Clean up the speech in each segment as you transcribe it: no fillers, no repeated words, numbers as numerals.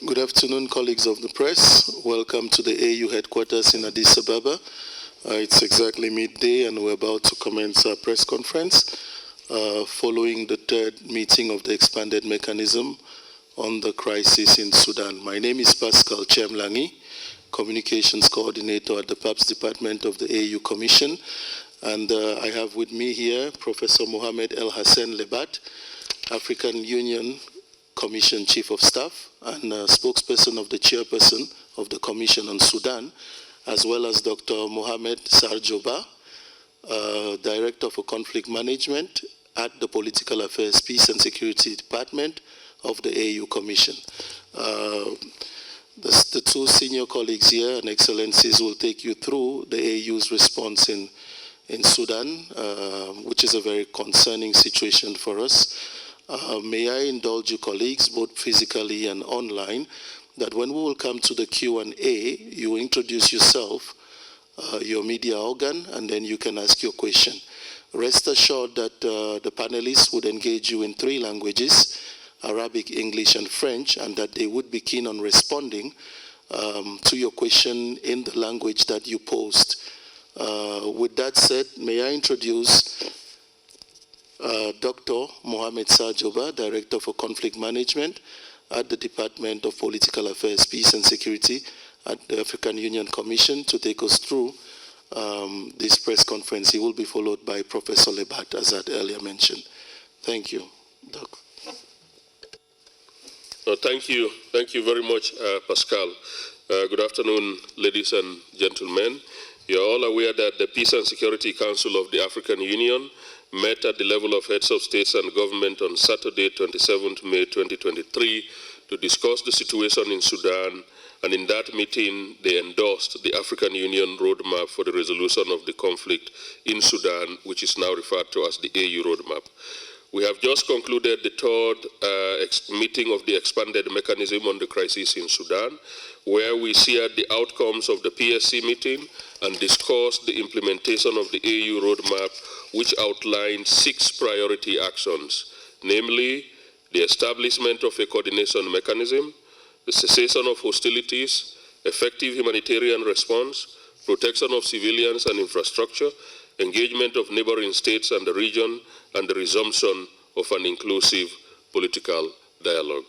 Good afternoon, colleagues of the press. Welcome to the AU headquarters in Addis Ababa. It's exactly midday and we're about to commence our press conference following the third meeting of the expanded mechanism on the crisis in Sudan. My name is Pascal Chemlangi, Communications Coordinator at the PAPS Department of the AU Commission. And I have with me here Professor Mohamed El Hassan Lebat, African Union Commission Chief of Staff and spokesperson of the Chairperson of the Commission on Sudan, as well as Dr. Mohamed Sarjoba, Director for Conflict Management at the Political Affairs, Peace and Security Department of the AU Commission. The two senior colleagues here and excellencies will take you through the AU's response in Sudan, which is a very concerning situation for us. May I indulge you colleagues, both physically and online, that when we will come to the Q&A, you introduce yourself, your media organ, and then you can ask your question. Rest assured that the panelists would engage you in 3 languages, Arabic, English, and French, and that they would be keen on responding to your question in the language that you posed. With that said, may I introduce Dr. Mohamed Sarjoba, Director for Conflict Management at the Department of Political Affairs, Peace and Security at the African Union Commission, to take us through this press conference. He will be followed by Professor Lebat, as I had earlier mentioned. Thank you, Doc. Thank you. Thank you very much, Pascal. Good afternoon, ladies and gentlemen. You're all aware that the Peace and Security Council of the African Union met at the level of heads of states and government on Saturday, 27th May 2023, to discuss the situation in Sudan, and in that meeting they endorsed the African Union roadmap for the resolution of the conflict in Sudan, which is now referred to as the AU roadmap. We have just concluded the third meeting of the expanded mechanism on the crisis in Sudan, where we shared the outcomes of the PSC meeting and discussed the implementation of the AU roadmap, which outlined 6 priority actions, namely the establishment of a coordination mechanism, the cessation of hostilities, effective humanitarian response, protection of civilians and infrastructure, engagement of neighboring states and the region, and the resumption of an inclusive political dialogue.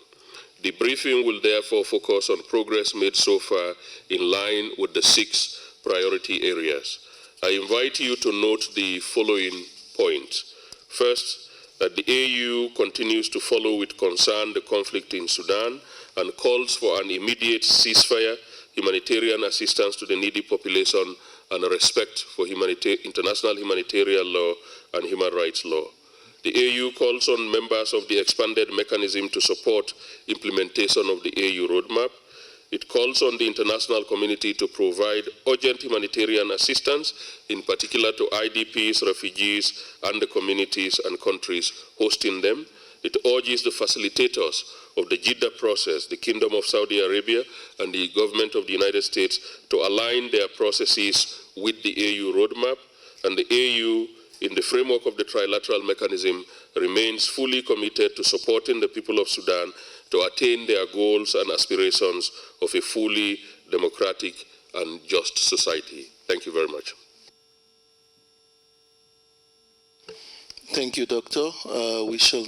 The briefing will therefore focus on progress made so far in line with the 6 priority areas. I invite you to note the following points. First, that the AU continues to follow with concern the conflict in Sudan and calls for an immediate ceasefire, humanitarian assistance to the needy population, and a respect for international humanitarian law and human rights law. The AU calls on members of the expanded mechanism to support implementation of the AU roadmap. It calls on the international community to provide urgent humanitarian assistance, in particular to IDPs, refugees, and the communities and countries hosting them. It urges the facilitators of the Jeddah process, the Kingdom of Saudi Arabia and the government of the United States, to align their processes with the AU roadmap, and the AU, in the framework of the trilateral mechanism, remains fully committed to supporting the people of Sudan to attain their goals and aspirations of a fully democratic and just society. Thank you very much. Thank you, Doctor. We shall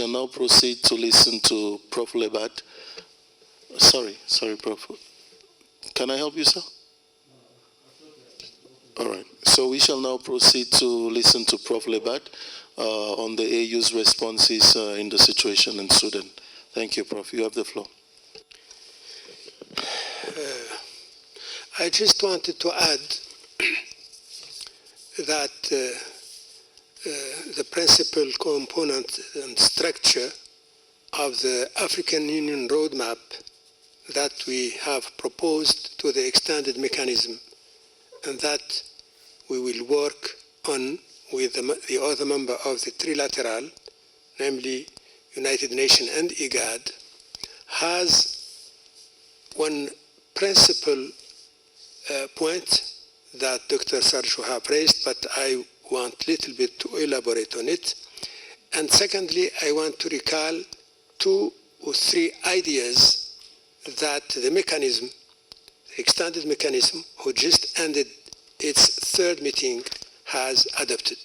now proceed to listen to Prof. Lebat. Sorry, Prof. Can I help you, sir? All right. So we shall now proceed to listen to Prof. Lebat on the AU's responses in the situation in Sudan. Thank you, Prof. You have the floor. I just wanted to add that the principal component and structure of the African Union roadmap that we have proposed to the extended mechanism, and that we will work on with the other member of the trilateral, namely United Nations and IGAD, has one principal point that Dr. Sarjo have raised, but I want a little bit to elaborate on it. And secondly, I want to recall 2 with 3 ideas that the mechanism, the extended mechanism, who just ended its 3rd meeting, has adopted.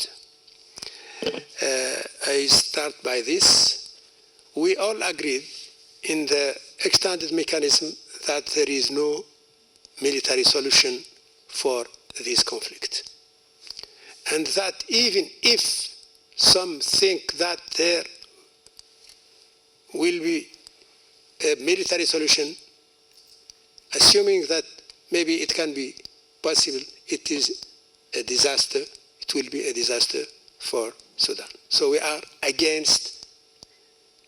I start by this. We all agreed in the extended mechanism that there is no military solution for this conflict. And that even if some think that there will be a military solution, assuming that maybe it can be possible, it is a disaster. It will be a disaster for Sudan. So we are against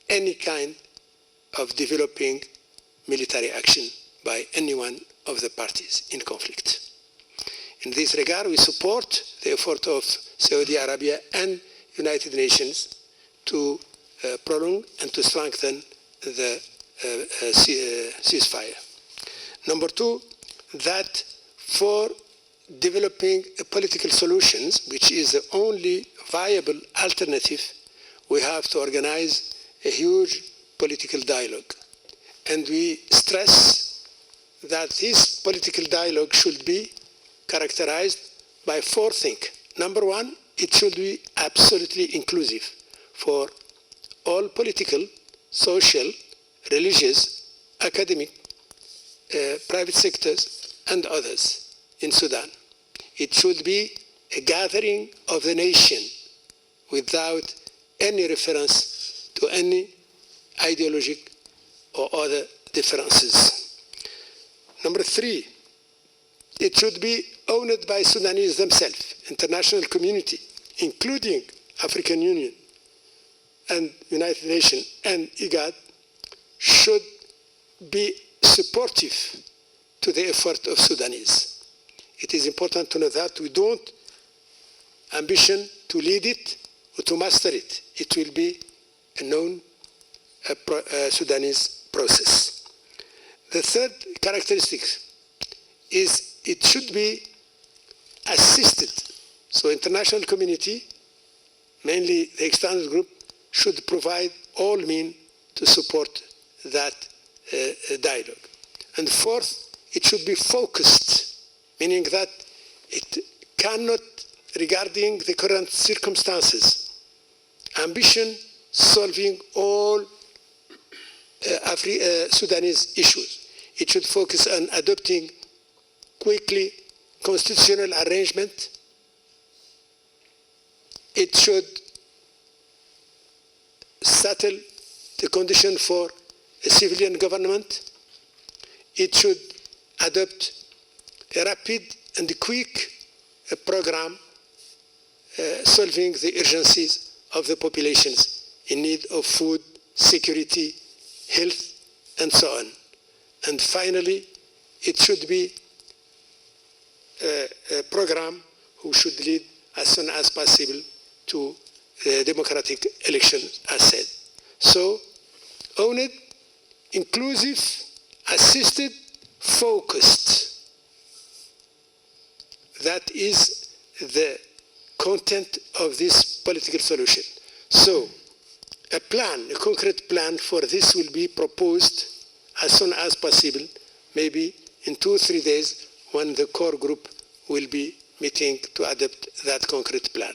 any kind of developing military action by any one of the parties in conflict. In this regard, we support the effort of Saudi Arabia and United Nations to prolong and to strengthen the ceasefire. Number 2, that for developing political solutions, which is the only viable alternative, we have to organize a huge political dialogue. And we stress that this political dialogue should be characterized by 4 things. Number 1, it should be absolutely inclusive for all political, social, religious, academic, private sectors, and others in Sudan. It should be a gathering of the nation without any reference to any ideological or other differences. Number 3, it should be owned by Sudanese themselves. International community, including African Union and United Nations and IGAD, should be supportive to the effort of Sudanese. It is important to know that we don't ambition to lead it or to master it. It will be a known Sudanese process. The 3rd characteristic is it should be assisted. So international community, mainly the external group, should provide all means to support that dialogue. And 4th, it should be focused, meaning that it cannot, regarding the current circumstances, ambition solving all Sudanese issues. It should focus on adopting quickly constitutional arrangement. It should settle the condition for a civilian government. It should adopt a rapid and quick program solving the urgencies of the populations in need of food, security, health, and so on. And finally, it should be a program who should lead as soon as possible to democratic election, as said. So, owned, inclusive, assisted, focused. That is the content of this political solution. So, a plan, a concrete plan for this will be proposed as soon as possible, maybe in 2 or 3 days when the core group will be meeting to adopt that concrete plan.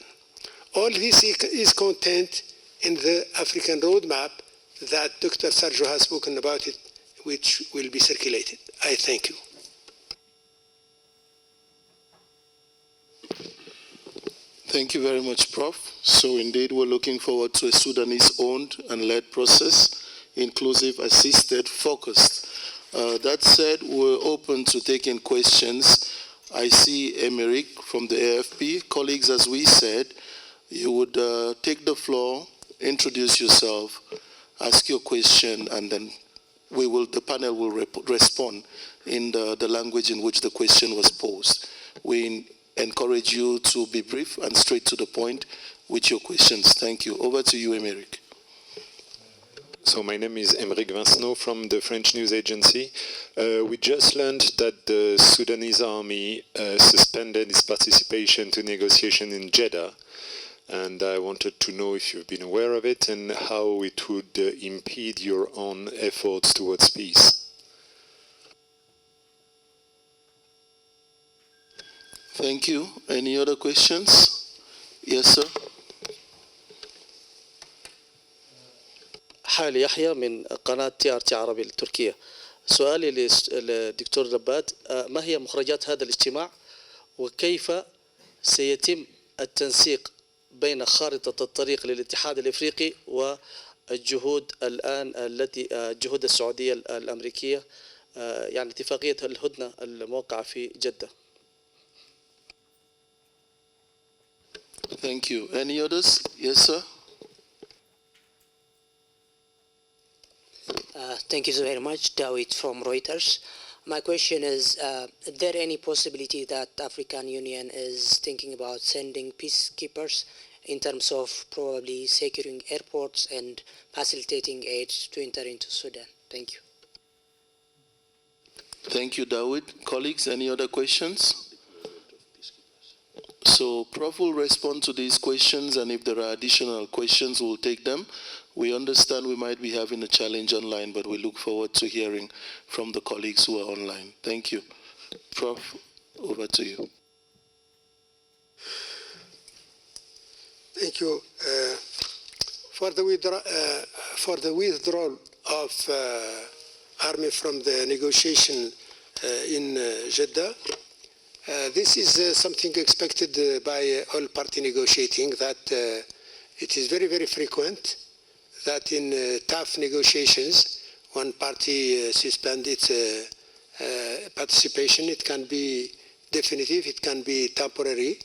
All this is contained in the African roadmap that Dr. Sergio has spoken about it, which will be circulated. I thank you. Thank you very much, Prof. So indeed, we're looking forward to a Sudanese-owned and led process, inclusive, assisted, focused. That said, we're open to taking questions. I see Emerick from the AFP. Colleagues, as we said, you would take the floor, introduce yourself, ask your question, and then the panel will respond in the language in which the question was posed. We encourage you to be brief and straight to the point with your questions. Thank you. Over to you, Emerick. So my name is Emerick Vincenot from the French news agency. We just learned that the Sudanese army suspended its participation to negotiation in Jeddah. and I wanted to know if you've been aware of it and how it would impede your own efforts towards peace. Thank you. Any other questions? Yes, sir. حال يحيى من قناة TRT عربي التركية. سؤالي للدكتور رباد، ما هي مخرجات هذا الاجتماع وكيف سيتم التنسيق بين خارطة الطريق للاتحاد الإفريقي والجهود الآن التي جهود السعودية الأمريكية، يعني اتفاقية الهدنة الموقعة في جدة. Thank you. Any others? Yes, sir. Thank you very much, Dawit from Reuters. My question is there any possibility that African Union is thinking about sending peacekeepers in terms of probably securing airports and facilitating aid to enter into Sudan? Thank you. Thank you, Dawood. Colleagues, any other questions? So Prof will respond to these questions, and if there are additional questions, we'll take them. We understand we might be having a challenge online, but we look forward to hearing from the colleagues who are online. Thank you. Prof, over to you. Thank you. For the withdrawal of army from the negotiation in Jeddah, this is something expected by all party negotiating, that it is very, very frequent that in tough negotiations, one party suspends its participation. It can be definitive, it can be temporary.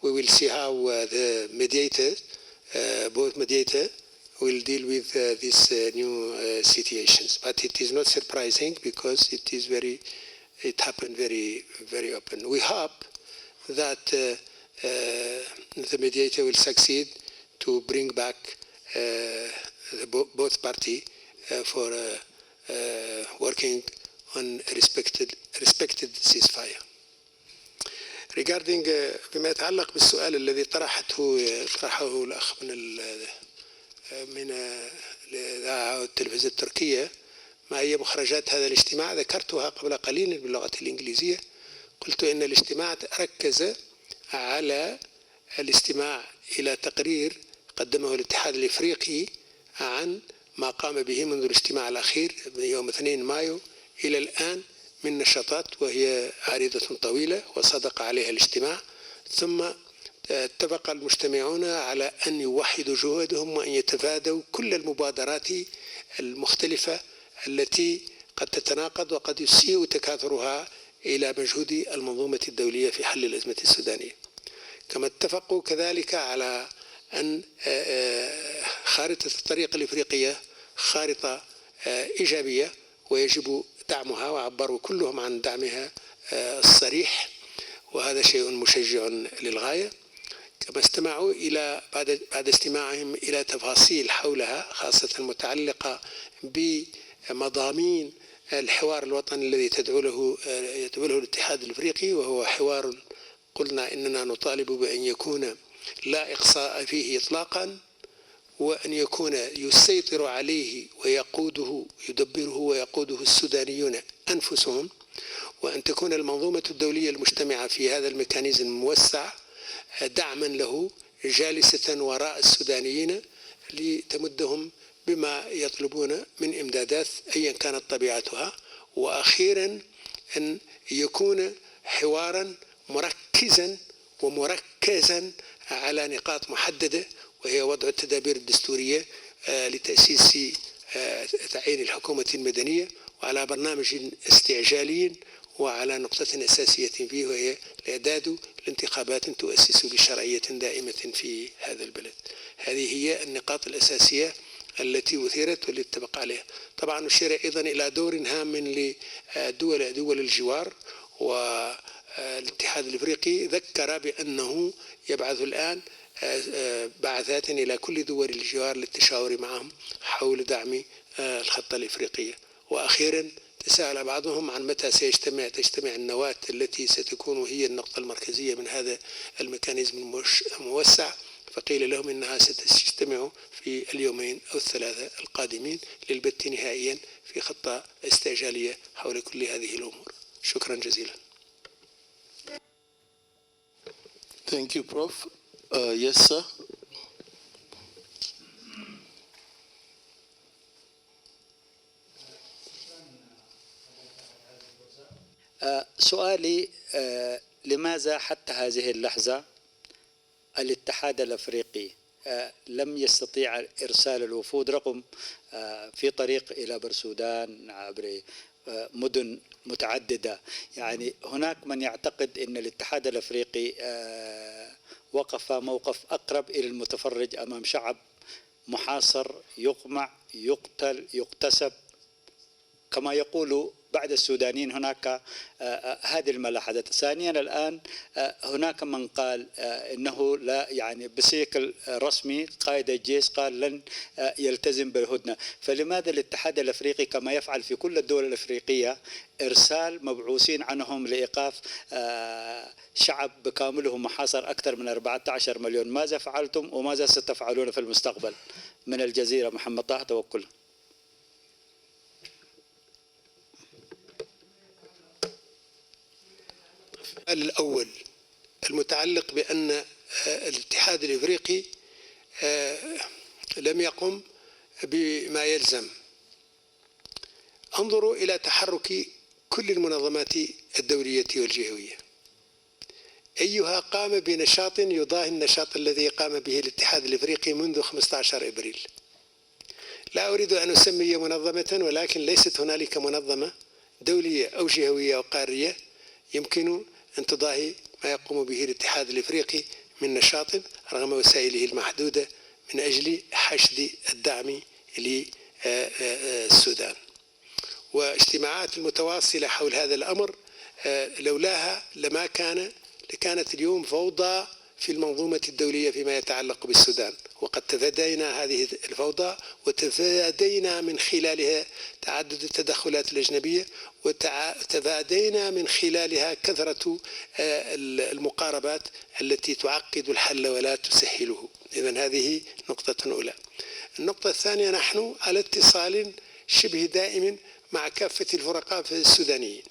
We will see how the mediator, both mediator, will deal with these new situations. But it is not surprising because it happened very, very open. We hope that the mediator will succeed to bring back both parties for working on respected ceasefire. Regarding بما يتعلق بالسؤال الذي طرحه الأخ من الإذاعة والتلفزيون التركية، ما هي مخرجات هذا الاجتماع؟ ذكرتها قبل قليل باللغة الإنجليزية. قلت إن الاجتماع ركز على الاستماع إلى تقرير قدمه الاتحاد الإفريقي عن ما قام به منذ الاجتماع الأخير يوم 2 مايو إلى الآن من نشاطات، وهي عريضة طويلة وصدق عليها الاجتماع. ثم اتفق المجتمعون على أن يوحدوا جهودهم وأن يتفادوا كل المبادرات المختلفة التي قد تتناقض وقد يسيء تكاثرها إلى مجهود المنظومة الدولية في حل الأزمة السودانية. كما اتفقوا كذلك على أن خارطة الطريق الإفريقية خارطة إيجابية ويجب دعمها، وعبروا كلهم عن دعمها الصريح، وهذا شيء مشجع للغاية. كما استمعوا إلى بعد استماعهم إلى تفاصيل حولها، خاصة المتعلقة بمضامين الحوار الوطني الذي يدعو له الاتحاد الإفريقي، وهو حوار قلنا إننا نطالب بأن يكون لا إقصاء فيه إطلاقا، وأن يكون يسيطر عليه ويقوده يدبره ويقوده السودانيون أنفسهم، وأن تكون المنظومة الدولية المجتمعة في هذا الميكانيزم الموسع دعما له، جالسة وراء السودانيين لتمدهم بما يطلبون من إمدادات أيا كانت طبيعتها. وأخيرا أن يكون حوارا مركزا ومركزا على نقاط محددة، وهي وضع التدابير الدستورية لتأسيس تعيين الحكومة المدنية، وعلى برنامج استعجالي، وعلى نقطة أساسية فيه وهي الإعداد لانتخابات تؤسس بشرعية دائمة في هذا البلد. هذه هي النقاط الأساسية التي أثيرت والتي اتفق عليها. طبعا أشير أيضا إلى دور هام لدول الجوار، والاتحاد الإفريقي ذكر بأنه يبعث الآن بعثات إلى كل دول الجوار للتشاور معهم حول دعم الخطة الإفريقية. وأخيرا تساءل بعضهم عن متى تجتمع النواة التي ستكون هي النقطة المركزية من هذا الميكانيزم الموسع. فقيل لهم إنها ستجتمع في اليومين أو الثلاثة القادمين للبت نهائيا في خطة استعجالية حول كل هذه الأمور. شكرا جزيلا. Thank you, Prof. Yes, sir. سؤالي لماذا حتى هذه اللحظة الاتحاد الأفريقي لم يستطيع إرسال الوفود رغم في طريق إلى برسودان عبر مدن متعددة؟ يعني هناك من يعتقد أن الاتحاد الأفريقي وقف موقف أقرب إلى المتفرج أمام شعب محاصر يقمع يقتل يقتسب كما يقول بعد السودانيين. هناك هذه الملاحظات. ثانيا الآن هناك من قال إنه لا يعني بشكل رسمي قائد الجيش قال لن يلتزم بالهدنة، فلماذا الاتحاد الأفريقي كما يفعل في كل الدول الأفريقية إرسال مبعوثين عنهم لإيقاف شعب بكامله محاصر أكثر من 14 مليون؟ ماذا فعلتم وماذا ستفعلون في المستقبل؟ من الجزيرة محمد طه، توكل. الأول المتعلق بأن الاتحاد الإفريقي لم يقم بما يلزم. انظروا إلى تحرك كل المنظمات الدولية والجهوية، أيها قام بنشاط يضاهي النشاط الذي قام به الاتحاد الإفريقي منذ 15 إبريل. لا أريد أن أسمي منظمة، ولكن ليست هنالك منظمة دولية أو جهوية أو قارية يمكن أن تضاهي ما يقوم به الاتحاد الإفريقي من نشاط رغم وسائله المحدودة من أجل حشد الدعم للسودان. واجتماعات المتواصلة حول هذا الأمر لولاها لكانت اليوم فوضى في المنظومة الدولية فيما يتعلق بالسودان، وقد تفادينا هذه الفوضى وتفادينا من خلالها تعدد التدخلات الأجنبية، وتفادينا من خلالها كثرة المقاربات التي تعقد الحل ولا تسهله. إذن هذه نقطة أولى. النقطة الثانية، نحن على اتصال شبه دائم مع كافة الفرقاء السودانيين،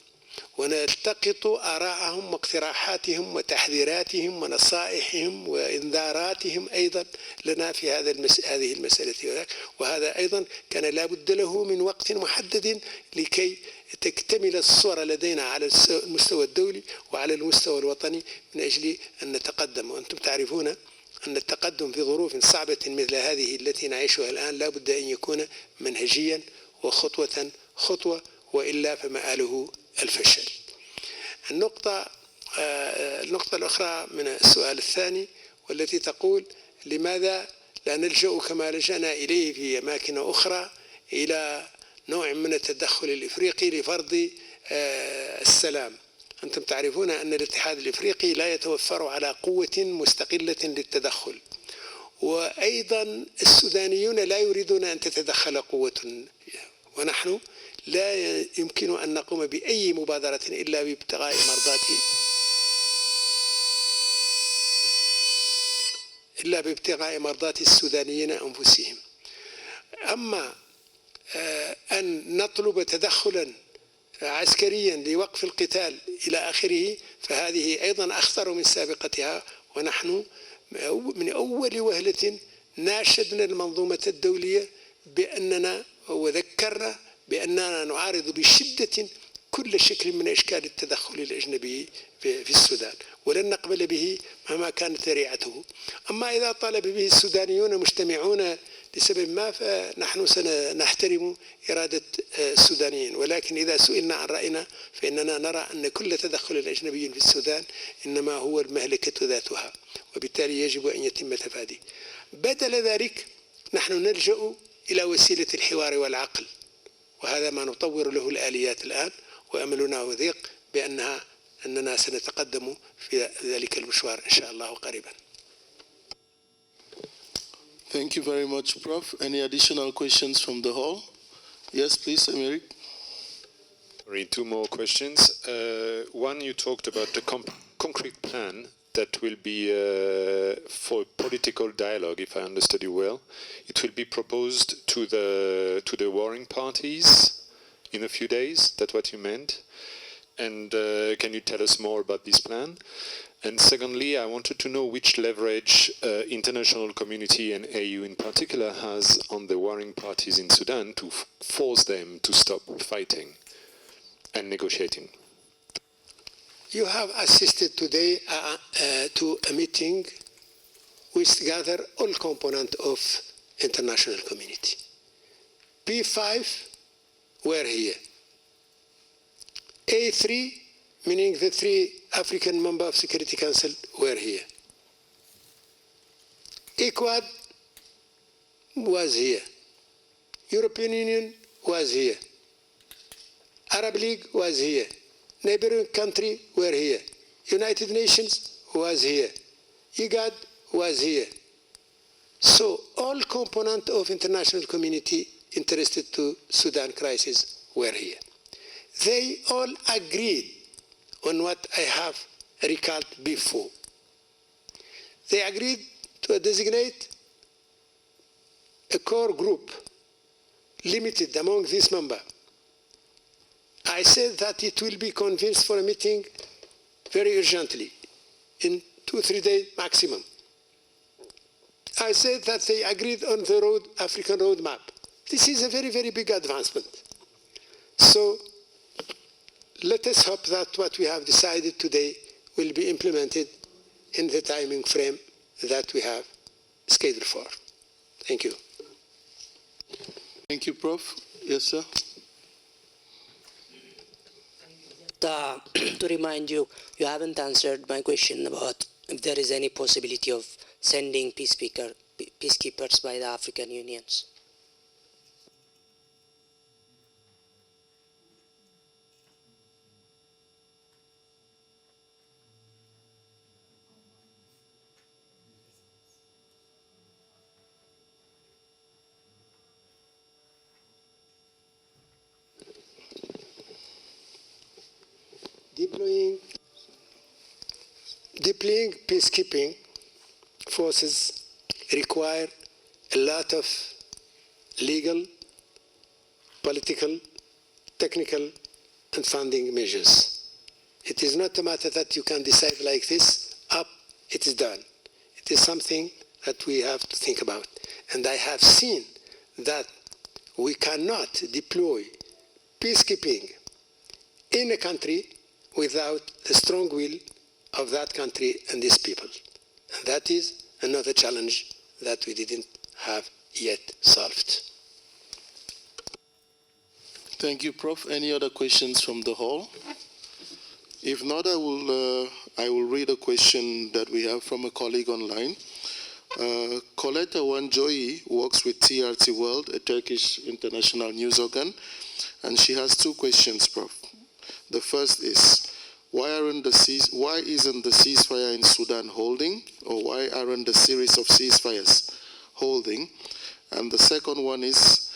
ونلتقط آراءهم واقتراحاتهم وتحذيراتهم ونصائحهم وإنذاراتهم أيضا لنا في هذه المسألة. وهذا أيضا كان لا بد له من وقت محدد لكي تكتمل الصورة لدينا على المستوى الدولي وعلى المستوى الوطني من أجل أن نتقدم. وأنتم تعرفون أن التقدم في ظروف صعبة مثل هذه التي نعيشها الآن لا بد أن يكون منهجيا وخطوة خطوة، وإلا فمآله الفشل. النقطة الأخرى من السؤال الثاني والتي تقول لماذا لا نلجأ كما لجأنا إليه في أماكن أخرى إلى نوع من التدخل الإفريقي لفرض السلام. أنتم تعرفون أن الاتحاد الإفريقي لا يتوفر على قوة مستقلة للتدخل، وأيضا السودانيون لا يريدون أن تتدخل قوة، ونحن لا يمكن أن نقوم بأي مبادرة إلا بابتغاء مرضات السودانيين أنفسهم. أما أن نطلب تدخلا عسكريا لوقف القتال إلى آخره فهذه أيضا أخطر من سابقتها. ونحن من أول وهلة ناشدنا المنظومة الدولية بأننا وذكرنا بأننا نعارض بشدة كل شكل من أشكال التدخل الأجنبي في السودان، ولن نقبل به مهما كانت ذريعته. أما إذا طالب به السودانيون مجتمعون لسبب ما فنحن سنحترم إرادة السودانيين، ولكن إذا سئلنا عن رأينا فإننا نرى أن كل تدخل أجنبي في السودان إنما هو المهلكة ذاتها، وبالتالي يجب أن يتم تفاديه. بدل ذلك نحن نلجأ إلى وسيلة الحوار والعقل، وهذا ما نطور له الآليات الآن، وأملنا وثيق أننا سنتقدم في ذلك المشوار إن شاء الله قريبا. Thank you very much, Prof. Any additional questions from the hall? Yes, please, Emeric. Two more questions. One, you talked about the concrete plan that will be for political dialogue, if I understood you well. It will be proposed to the warring parties in a few days. That's what you meant. And can you tell us more about this plan? And secondly, I wanted to know which leverage international community and AU in particular has on the warring parties in Sudan to force them to stop fighting and negotiating. You have assisted today to a meeting which gather all components of international community. P5 were here. A3, meaning the 3 African members of Security Council, were here. EQUAD was here. European Union was here. Arab League was here. Neighboring country were here. United Nations was here. IGAD was here. So all components of international community interested to Sudan crisis were here. They all agreed on what I have recalled before. They agreed to designate a core group limited among these members. I said that it will be convened for a meeting very urgently, in 2-3 days maximum. I said that they agreed on the African roadmap. This is a very, very big advancement. So let us hope that what we have decided today will be implemented in the timing frame that we have scheduled for. Thank you. Thank you, Prof. Yes, sir. To remind you, you haven't answered my question about if there is any possibility of sending peacekeepers by the African unions. Deploying peacekeeping forces require a lot of legal, political, technical, and funding measures. It is not a matter that you can decide like this, up, it is done. It is something that we have to think about. And I have seen that we cannot deploy peacekeeping in a country without the strong will of that country and its people. And that is another challenge that we didn't have yet solved. Thank you, Prof. Any other questions from the hall? If not, I will read a question that we have from a colleague online. Coletta Wanjoyi works with TRT World, a Turkish international news organ, and she has 2 questions, Prof. The first is, why isn't the ceasefire in Sudan holding, or why aren't the series of ceasefires holding? And the second one is,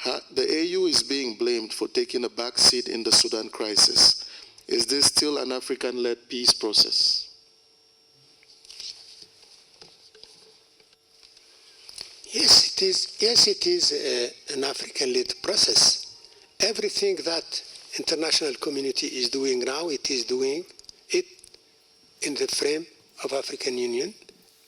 the AU is being blamed for taking a back seat in the Sudan crisis. Is this still an African-led peace process? Yes, it is. Yes, it is an African-led process. Everything that international community is doing now, it is doing it in the frame of African Union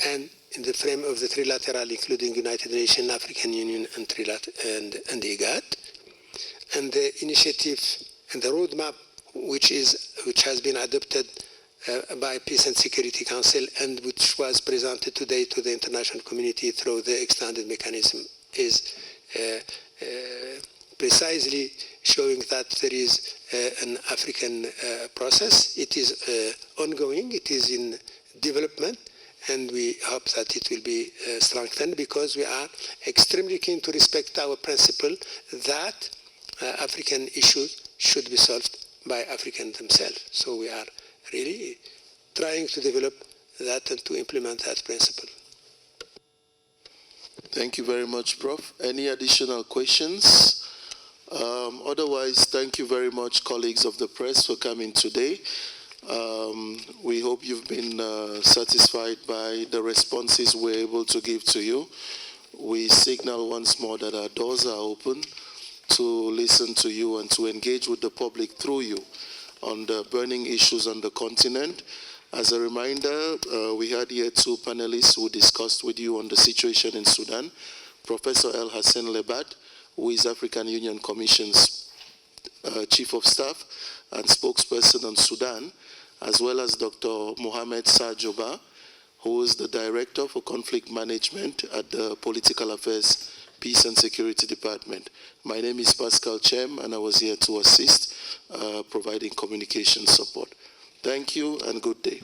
and in the frame of the trilateral, including United Nations, African Union, and IGAD. And the initiative and the roadmap, which has been adopted by Peace and Security Council and which was presented today to the international community through the extended mechanism, is precisely showing that there is an African process. It is ongoing, it is in development, and we hope that it will be strengthened, because we are extremely keen to respect our principle that African issues should be solved by Africans themselves. So we are really trying to develop that and to implement that principle. Thank you very much, Prof. Any additional questions? Otherwise, thank you very much, colleagues of the press, for coming today. We hope you've been satisfied by the responses we're able to give to you. We signal once more that our doors are open to listen to you and to engage with the public through you on the burning issues on the continent. As a reminder, we had here two panelists who discussed with you on the situation in Sudan. Professor El Hassan Lebat, who is African Union Commission's Chief of Staff and Spokesperson on Sudan, as well as Dr. Mohamed Sajoba, who is the Director for Conflict Management at the Political Affairs, Peace and Security Department. My name is Pascal Chem, and I was here to assist, providing communication support. Thank you and good day.